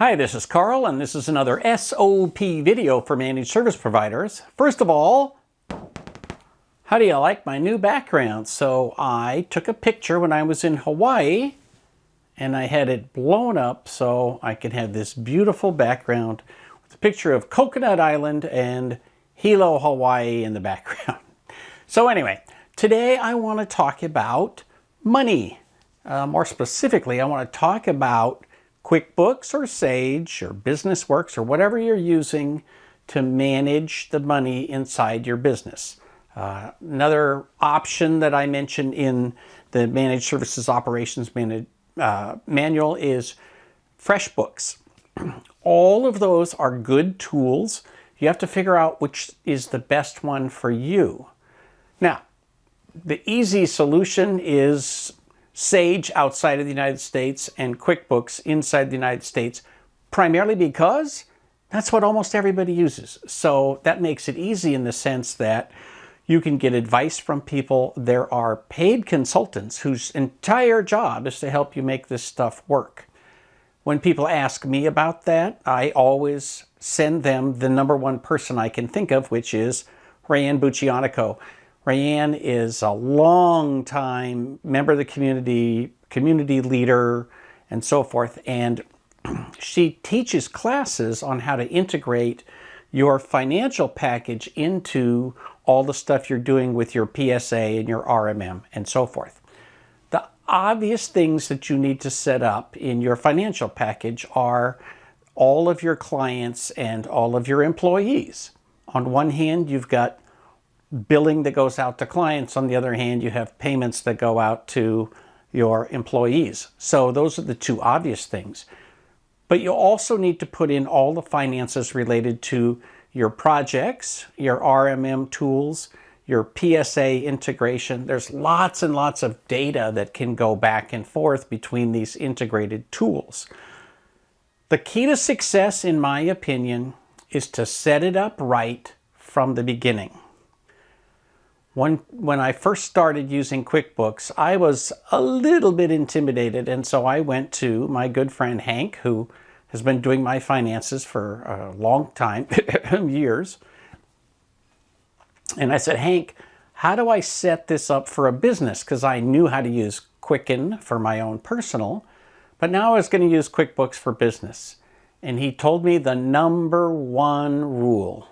Hi, this is Carl, and this is another SOP video for managed service providers. First of all, how do you like my new background? So I took a picture when I was in Hawaii, and I had it blown up so I could have this beautiful background with a picture of Coconut Island and Hilo, Hawaii in the background. So anyway, today I want to talk about money. More specifically, I want to talk about QuickBooks or Sage or BusinessWorks or whatever you're using to manage the money inside your business. Another option that I mentioned in the Managed Services Operations Manual is FreshBooks. All of those are good tools. You have to figure out which is the best one for you. Now, the easy solution is Sage outside of the United States and QuickBooks inside the United States, primarily because that's what almost everybody uses. So that makes it easy in the sense that you can get advice from people. There are paid consultants whose entire job is to help you make this stuff work. When people ask me about that, I always send them the number one person I can think of, which is Rayanne Bucchianico. Rayanne is a long-time member of the community leader, and so forth, and she teaches classes on how to integrate your financial package into all the stuff you're doing with your PSA and your RMM and so forth. The obvious things that you need to set up in your financial package are all of your clients and all of your employees. On one hand, you've got billing that goes out to clients. On the other hand, you have payments that go out to your employees. So those are the two obvious things. But you also need to put in all the finances related to your projects, your RMM tools, your PSA integration. There's lots and lots of data that can go back and forth between these integrated tools. The key to success, in my opinion, is to set it up right from the beginning. When I first started using QuickBooks, I was a little bit intimidated, and so I went to my good friend Hank, who has been doing my finances for a long time, years. And I said, Hank, how do I set this up for a business? Because I knew how to use Quicken for my own personal, but now I was going to use QuickBooks for business. And he told me the number one rule: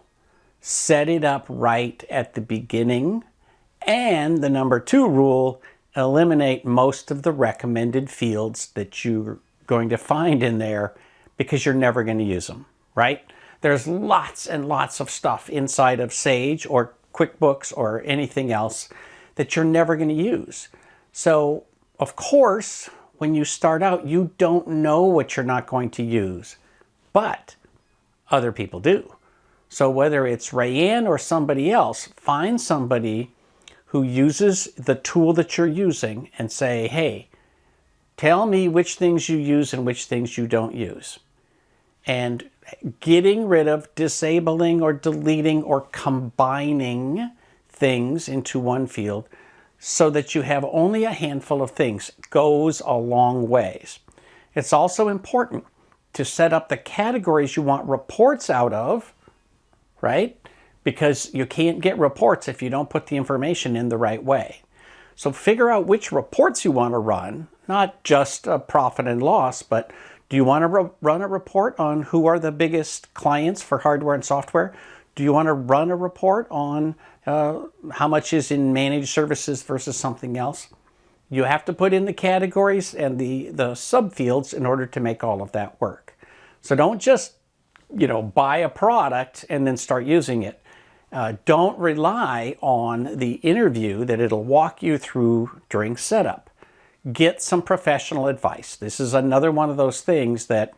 set it up right at the beginning. And the number two rule: eliminate most of the recommended fields that you're going to find in there because you're never going to use them, right? There's lots and lots of stuff inside of Sage or QuickBooks or anything else that you're never going to use. So, of course, when you start out, you don't know what you're not going to use, but other people do. So whether it's Rayanne or somebody else, find somebody who uses the tool that you're using and say, hey, tell me which things you use and which things you don't use. And getting rid of, disabling or deleting or combining things into one field so that you have only a handful of things goes a long ways. It's also important to set up the categories you want reports out of, right? Because you can't get reports if you don't put the information in the right way. So figure out which reports you want to run, not just a profit and loss, but do you want to run a report on who are the biggest clients for hardware and software? Do you want to run a report on how much is in managed services versus something else? You have to put in the categories and the subfields in order to make all of that work. So don't just buy a product and then start using it. Don't rely on the interview that it'll walk you through during setup. Get some professional advice. This is another one of those things that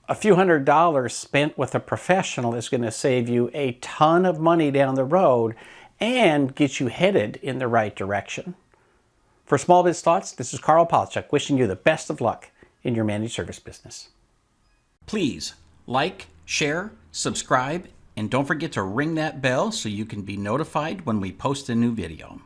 a few $100s spent with a professional is going to save you a ton of money down the road and get you headed in the right direction. For Small Biz Thoughts, this is Carl Palachuk, wishing you the best of luck in your managed service business. Please like, share, subscribe, and don't forget to ring that bell so you can be notified when we post a new video.